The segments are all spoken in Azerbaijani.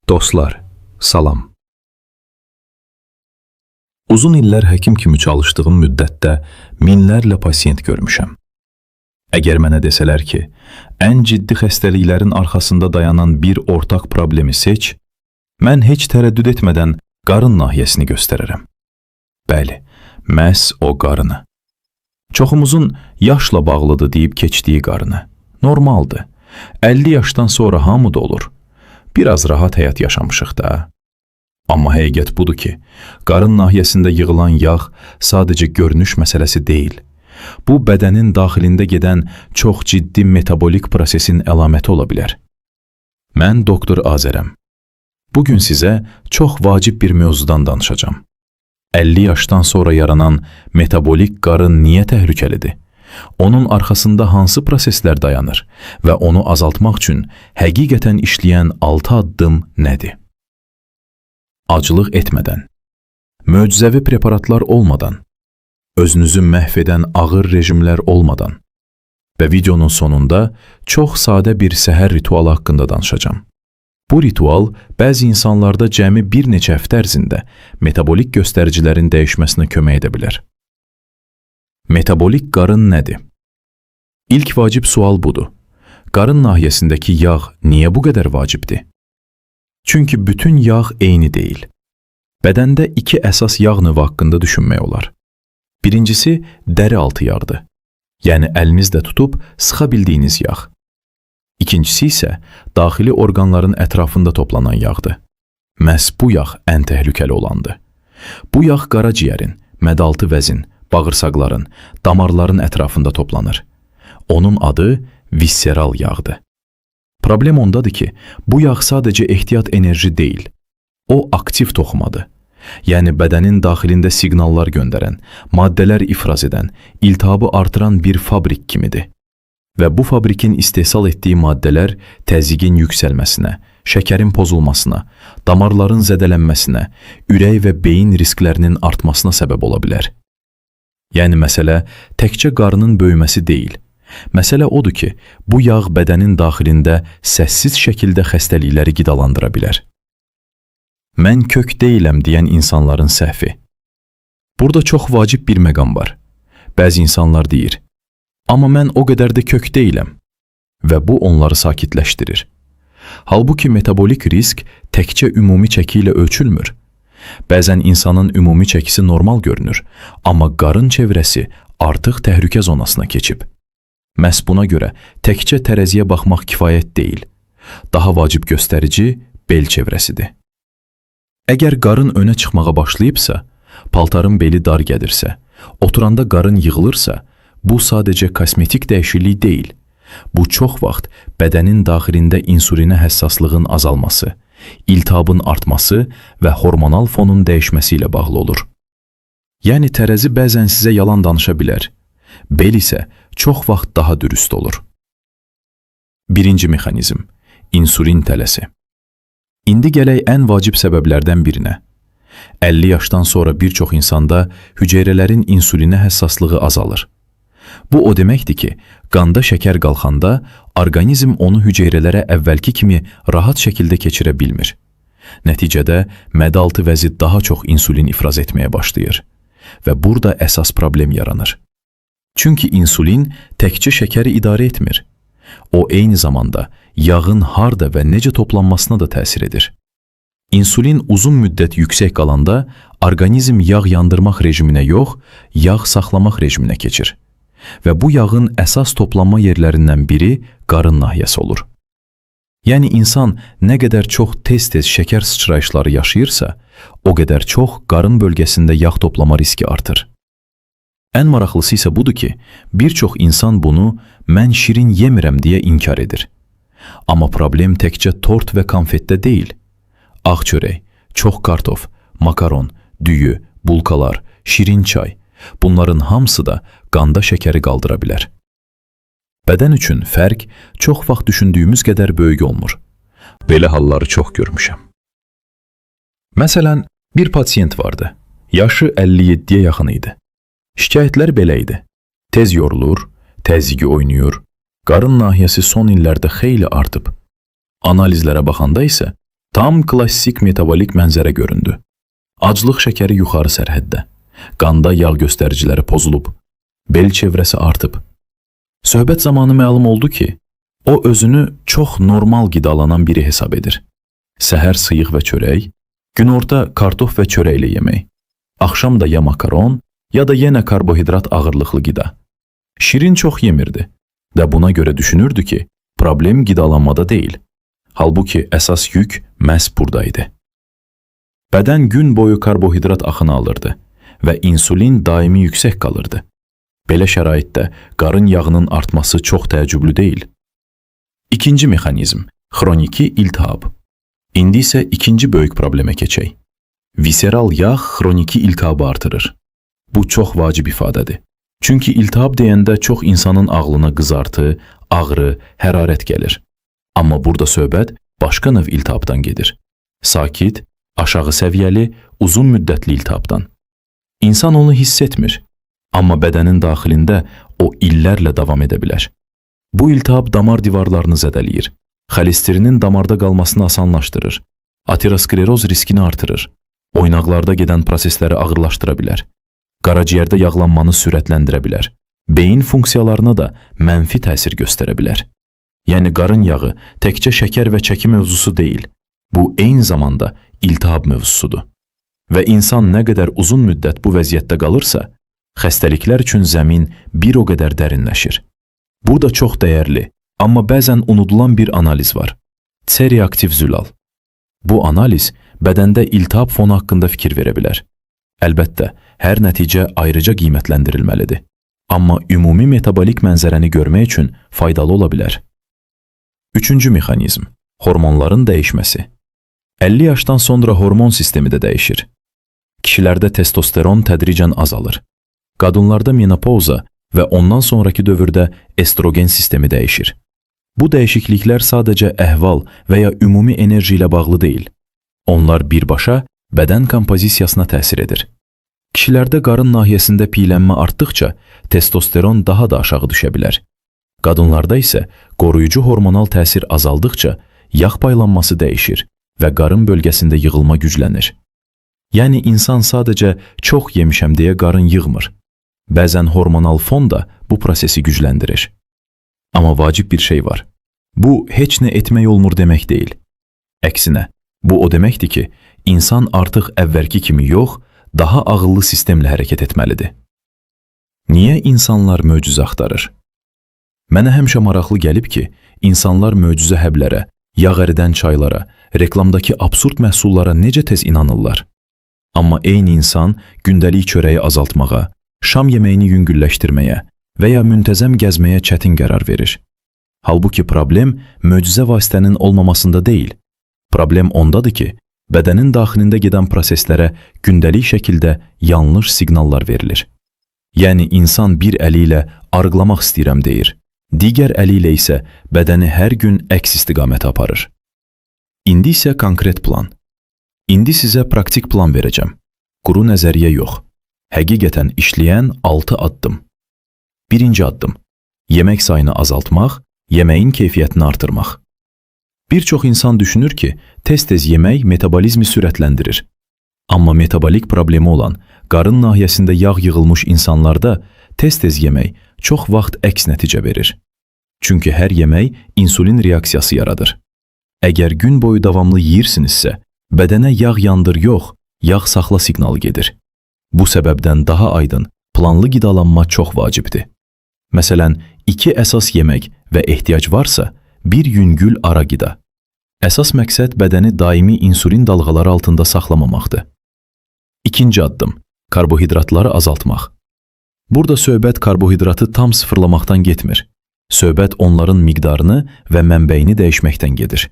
Dostlar, salam. Uzun illər həkim kimi çalışdığım müddətdə minlərlə pasiyent görmüşəm. Əgər mənə desələr ki, ən ciddi xəstəliklərin arxasında dayanan bir ortaq problemi seç, mən heç tərəddüd etmədən qarın nahiyəsini göstərərəm. Bəli, məhz o qarını. Çoxumuzun yaşla bağlıdır deyib keçdiyi qarını. Normaldır. 50 yaşdan sonra hamı da olur. Biraz rahat həyat yaşamışıq da. Amma həqiqət budur ki, qarın nahiyəsində yığılan yağ sadəcə görünüş məsələsi deyil. Bu, bədənin daxilində gedən çox ciddi metabolik prosesin əlaməti ola bilər. Mən doktor Azərəm. Bugün sizə çox vacib bir mövzudan danışacağım. 50 yaşdan sonra yaranan metabolik qarın niyə təhlükəlidir? Onun arxasında hansı proseslər dayanır və onu azaltmaq üçün həqiqətən işləyən 6 addım nədir? Acılıq etmədən, möcüzəvi preparatlar olmadan, özünüzü məhv edən ağır rejimlər olmadan və videonun sonunda çox sadə bir səhər ritualı haqqında danışacağım. Bu ritual bəzi insanlarda cəmi bir neçə həftə ərzində metabolik göstəricilərin dəyişməsinə kömək edə bilər. Metabolik qarın nədir? İlk vacib sual budur. Qarın nahiyəsindəki yağ niyə bu qədər vacibdir? Çünki bütün yağ eyni deyil. Bədəndə iki əsas yağ növü haqqında düşünmək olar. Birincisi, dəri altı yağdır. Yəni əlinizdə tutub sıxa bildiyiniz yağ. İkincisi isə daxili orqanların ətrafında toplanan yağdır. Məhz bu yağ ən təhlükəli olandır. Bu yağ qaraciyərin, mədaltı vəzin, bağırsaqların, damarların ətrafında toplanır. Onun adı visceral yağdır. Problem ondadır ki, bu yağ sadəcə ehtiyat enerji deyil. O aktiv toxumadır. Yəni bədənin daxilində siqnallar göndərən, maddələr ifraz edən, iltihabı artıran bir fabrik kimidir. Və bu fabrikin istehsal etdiyi maddələr təzyiqin yüksəlməsinə, şəkərin pozulmasına, damarların zədələnməsinə, ürək və beyin risklərinin artmasına səbəb ola bilər. Yəni məsələ təkcə qarının böyüməsi deyil. Məsələ odur ki, bu yağ bədənin daxilində səssiz şəkildə xəstəlikləri qidalandıra bilər. Mən kök deyiləm deyən insanların səhvi. Burada çox vacib bir məqam var. Bəzi insanlar deyir, amma mən o qədər də kök deyiləm və bu onları sakitləşdirir. Halbuki metabolik risk təkcə ümumi çəki ilə ölçülmür. Bəzən insanın ümumi çəkisi normal görünür, amma qarın çevrəsi artıq təhlükə zonasına keçib. Məhz buna görə təkcə tərəziyə baxmaq kifayət deyil. Daha vacib göstərici bel çevrəsidir. Əgər qarın önə çıxmağa başlayıbsa, paltarın beli dar gəlirsə, oturanda qarın yığılırsa, bu sadəcə kosmetik dəyişiklik deyil. Bu çox vaxt bədənin daxilində insulinə həssaslığın azalması, iltihabın artması və hormonal fonun dəyişməsi ilə bağlı olur. Yəni tərəzi bəzən sizə yalan danışa bilər, bel isə çox vaxt daha dürüst olur. Birinci mexanizm, insulin tələsi. İndi gələk ən vacib səbəblərdən birinə. 50 yaşdan sonra bir çox insanda hüceyrələrin insulinə həssaslığı azalır. Bu o deməkdir ki, qanda şəkər qalxanda orqanizm onu hüceyrələrə əvvəlki kimi rahat şəkildə keçirə bilmir. Nəticədə mədaltı vəzi daha çox insulin ifraz etməyə başlayır və burada əsas problem yaranır. Çünki insulin təkcə şəkəri idarə etmir. O eyni zamanda yağın harda və necə toplanmasına da təsir edir. İnsulin uzun müddət yüksək qalanda orqanizm yağ yandırmaq rejiminə yox, yağ saxlamaq rejiminə keçir. Və bu yağın əsas toplanma yerlərindən biri qarın nahiyəsi olur. Yəni insan nə qədər çox tez-tez şəkər sıçrayışları yaşayırsa, o qədər çox qarın bölgəsində yağ toplama riski artır. Ən maraqlısı isə budur ki, bir çox insan bunu mən şirin yemirəm deyə inkar edir. Amma problem təkcə tort və konfetdə deyil. Ağ çörək, çox kartof, makaron, düyü, bulkalar, şirin çay, bunların hamısı da qanda şəkəri qaldıra bilər. Bədən üçün fərq çox vaxt düşündüyümüz qədər böyük olmur. Belə halları çox görmüşəm. Məsələn, bir pasiyent vardı. Yaşı 57-yə yaxın idi. Şikayətlər belə idi. Tez yorulur, təzyiqi oynayır, qarın nahiyəsi son illərdə xeyli artıb. Analizlərə baxanda isə Tam klassik metabolik mənzərə göründü. Aclıq şəkəri yuxarı sərhəddə. Qanda yağ göstəriciləri pozulub. Bel çevrəsi artıb. Söhbət zamanı məlum oldu ki, o özünü çox normal qidalanan biri hesab edir. Səhər sıyıq və çörək, günorta kartof və çörəklə yemək, axşam da ya makaron, ya da yenə karbohidrat ağırlıqlı qida. Şirin çox yemirdi və buna görə düşünürdü ki, problem qidalanmada deyil. Halbuki əsas yük məhz buradaydı. Bədən gün boyu karbohidrat axını alırdı və insulin daimi yüksək qalırdı. Belə şəraitdə qarın yağının artması çox təəccüblü deyil. İkinci mexanizm – xroniki iltihab. İndi isə ikinci böyük problemə keçək. Viseral yağ xroniki iltihabı artırır. Bu çox vacib ifadədir. Çünki iltihab deyəndə çox insanın ağlına qızartı, ağrı, hərarət gəlir. Amma burada söhbət başqa növ iltihabdan gedir. Sakit, aşağı səviyyəli, uzun müddətli iltihabdan. İnsan onu hiss etmir, amma bədənin daxilində o illərlə davam edə bilər. Bu iltihab damar divarlarını zədələyir, xolesterinin damarda qalmasını asanlaşdırır, ateroskleroz riskini artırır, oynaqlarda gedən prosesləri ağırlaşdıra bilər, qaraciyərdə yağlanmanı sürətləndirə bilər, beyin funksiyalarına da mənfi təsir göstərə bilər. Yəni qarın yağı təkcə şəkər və çəki mövzusu deyil, bu eyni zamanda iltihab mövzusudur. Və insan nə qədər uzun müddət bu vəziyyətdə qalırsa, xəstəliklər üçün zəmin bir o qədər dərinləşir. Burada çox dəyərli, amma bəzən unudulan bir analiz var. C-reaktiv zülal. Bu analiz bədəndə iltihab fonu haqqında fikir verə bilər. Əlbəttə, hər nəticə ayrıca qiymətləndirilməlidir. Amma ümumi metabolik mənzərəni görmək üçün faydalı ola bilər. Üçüncü mexanizm – hormonların dəyişməsi. 50 yaşdan sonra hormon sistemi də dəyişir. Kişilərdə testosteron tədricən azalır. Qadınlarda menopauza və ondan sonraki dövrdə estrogen sistemi dəyişir. Bu dəyişikliklər sadəcə əhval və ya ümumi enerji ilə bağlı deyil. Onlar birbaşa bədən kompozisiyasına təsir edir. Kişilərdə qarın nahiyəsində piylənmə artdıqca testosteron daha da aşağı düşə bilər. Qadınlarda isə qoruyucu hormonal təsir azaldıqca yağ paylanması dəyişir və qarın bölgəsində yığılma güclənir. Yəni insan sadəcə çox yemişəm deyə qarın yığmır. Bəzən hormonal fon da bu prosesi gücləndirir. Amma vacib bir şey var. Bu, heç nə etmək olmur demək deyil. Əksinə, bu o deməkdir ki, insan artıq əvvəlki kimi yox, daha ağıllı sistemlə hərəkət etməlidir. Niyə insanlar möcüzə axtarır? Mənə həmişə maraqlı gəlib ki, insanlar möcüzə həblərə, yağ əridən çaylara, reklamdakı absurd məhsullara necə tez inanırlar. Amma eyni insan gündəlik çörəyi azaltmağa, şam yeməyini yüngülləşdirməyə və ya müntəzəm gəzməyə çətin qərar verir. Halbuki problem möcüzə vasitənin olmamasında deyil. Problem ondadır ki, bədənin daxilində gedən proseslərə gündəlik şəkildə yanlış siqnallar verilir. Yəni insan bir əli ilə arıqlamaq istəyirəm deyir, digər əli ilə isə bədəni hər gün əks istiqamətə aparır. İndi isə konkret plan. İndi sizə praktik plan verəcəm. Quru nəzəriyyə yox. Həqiqətən işləyən 6 addım. Birinci addım. Yemək sayını azaltmaq, yeməyin keyfiyyətini artırmaq. Bir çox insan düşünür ki, tez-tez yemək metabolizmi sürətləndirir. Amma metabolik problemi olan, qarın nahiyəsində yağ yığılmış insanlarda tez-tez yemək çox vaxt əks nəticə verir. Çünki hər yemək insulin reaksiyası yaradır. Əgər gün boyu davamlı yeyirsinizsə, bədənə yağ yandır yox, yağ saxla siqnalı gedir. Bu səbəbdən daha aydın, planlı qidalanma çox vacibdir. Məsələn, 2 əsas yemək və ehtiyac varsa, bir yüngül ara qida. Əsas məqsəd bədəni daimi insulin dalğaları altında saxlamamaqdır. İkinci addım. Karbohidratları azaltmaq. Burada söhbət karbohidratı tam sıfırlamaqdan getmir. Söhbət onların miqdarını və mənbəyini dəyişməkdən gedir.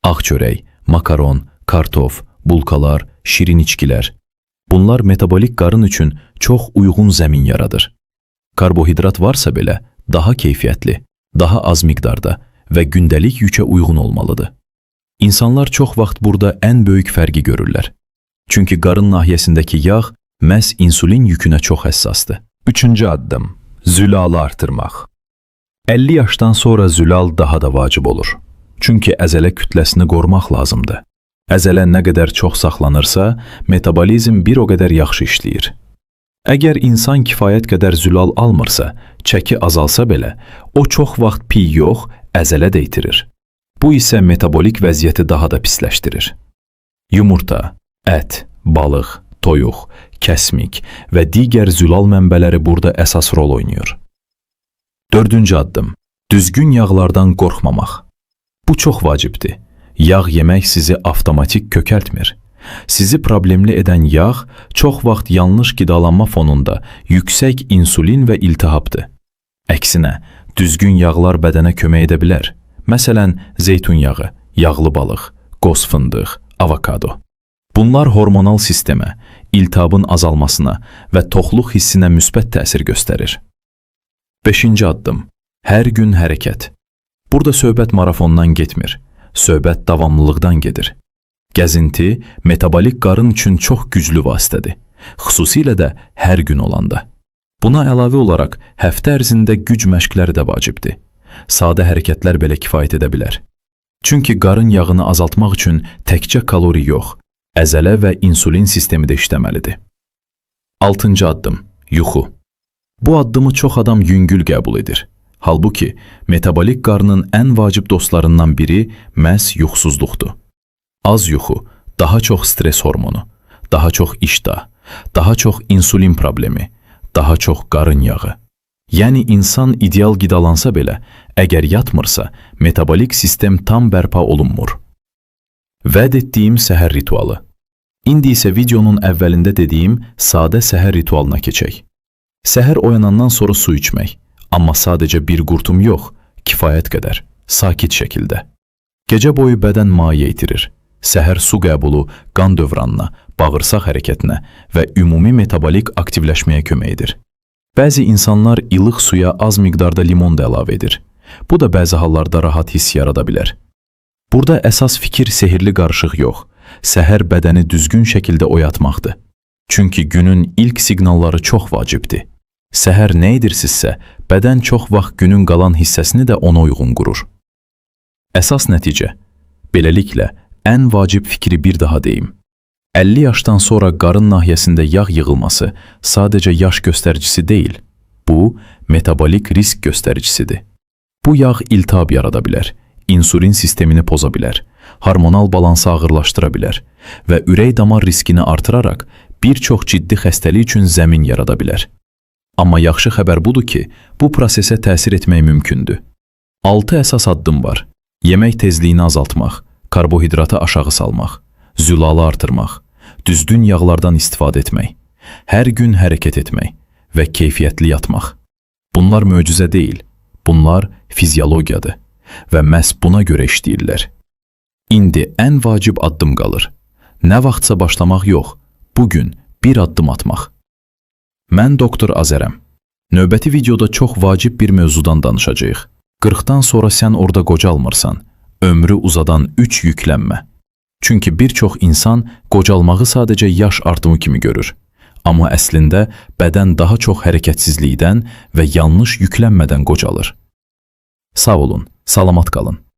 Ağ çörək, makaron, kartof, bulkalar, şirin içkilər. Bunlar metabolik qarın üçün çox uyğun zəmin yaradır. Karbohidrat varsa belə daha keyfiyyətli, daha az miqdarda və gündəlik yükə uyğun olmalıdır. İnsanlar çox vaxt burada ən böyük fərqi görürlər. Çünki qarın nahiyəsindəki yağ məhz insulin yükünə çox həssasdır. Üçüncü addım. Zülalı artırmaq. 50 yaşdan sonra zülal daha da vacib olur. Çünki əzələ kütləsini qorumaq lazımdır. Əzələ nə qədər çox saxlanırsa, metabolizm bir o qədər yaxşı işləyir. Əgər insan kifayət qədər zülal almırsa, çəki azalsa belə, o çox vaxt piy yox, əzələ də itirir. Bu isə metabolik vəziyyəti daha da pisləşdirir. Yumurta, ət, balıq, toyuq, kəsmik və digər zülal mənbələri burada əsas rol oynayır. 4-cü addım. Düzgün yağlardan qorxmamaq. Bu çox vacibdir. Yağ yemək sizi avtomatik kökəltmir. Sizi problemli edən yağ çox vaxt yanlış qidalanma fonunda yüksək insulin və iltihabdır. Əksinə, düzgün yağlar bədənə kömək edə bilər. Məsələn, zeytun yağı, yağlı balıq, qoz fındıq, avokado. Bunlar hormonal sistemə, iltihabın azalmasına və toxluq hissinə müsbət təsir göstərir. 5-ci addım. Hər gün hərəkət. Burada söhbət marafondan getmir, söhbət davamlılıqdan gedir. Gəzinti metabolik qarın üçün çox güclü vasitədir, xüsusilə də hər gün olanda. Buna əlavə olaraq həftə ərzində güc məşqləri də vacibdir. Sadə hərəkətlər belə kifayət edə bilər. Çünki qarın yağını azaltmaq üçün təkcə kalori yox, əzələ və insulin sistemi də işləməlidir. 6-cı addım. Yuxu. Bu addımı çox adam yüngül qəbul edir. Halbuki, metabolik qarının ən vacib dostlarından biri məhz yuxusuzluqdur. Az yuxu, daha çox stres hormonu, daha çox iştah, daha çox insulin problemi, daha çox qarın yağı. Yəni insan ideal qidalansa belə, əgər yatmırsa, metabolik sistem tam bərpa olunmur. Vəd etdiyim səhər ritualı. İndi isə videonun əvvəlində dediyim sadə səhər ritualına keçək. Səhər oyanandan sonra su içmək, amma sadəcə bir qurtum yox, kifayət qədər, sakit şəkildə. Gecə boyu bədən maye itirir. Səhər su qəbulu qan dövranına, bağırsaq hərəkətinə və ümumi metabolik aktivləşməyə kömək edir. Bəzi insanlar ilıq suya az miqdarda limon da əlavə edir. Bu da bəzi hallarda rahat hiss yarada bilər. Burada əsas fikir sehirli qarışıq yox, səhər bədəni düzgün şəkildə oyatmaqdır. Çünki günün ilk siqnalları çox vacibdir. Səhər nə edirsinizsə, bədən çox vaxt günün qalan hissəsini də ona uyğun qurur. Əsas nəticə. Beləliklə, ən vacib fikri bir daha deyim. 50 yaşdan sonra qarın nahiyəsində yağ yığılması sadəcə yaş göstəricisi deyil. Bu, metabolik risk göstəricisidir. Bu yağ iltihab yarada bilər, insulin sistemini poza bilər, hormonal balansı ağırlaşdıra bilər və ürək-damar riskini artıraraq bir çox ciddi xəstəlik üçün zəmin yarada bilər. Amma yaxşı xəbər budur ki, bu prosesə təsir etmək mümkündür. 6 əsas addım var. Yemək tezliyini azaltmaq, karbohidratı aşağı salmaq, zülalı artırmaq, düzgün yağlardan istifadə etmək, hər gün hərəkət etmək və keyfiyyətli yatmaq. Bunlar möcüzə deyil, bunlar fiziologiyadır və məhz buna görə işləyirlər. İndi ən vacib addım qalır. Nə vaxtsa başlamaq yox, bugün bir addım atmaq. Mən Doktor Azərəm. Növbəti videoda çox vacib bir mövzudan danışacağıq. 40-dan sonra sən orada qocalmırsan, ömrü uzadan 3 yüklənmə. Çünki bir çox insan qocalmağı sadəcə yaş artımı kimi görür. Amma əslində bədən daha çox hərəkətsizlikdən və yanlış yüklənmədən qocalır. Sağ olun, salamat qalın.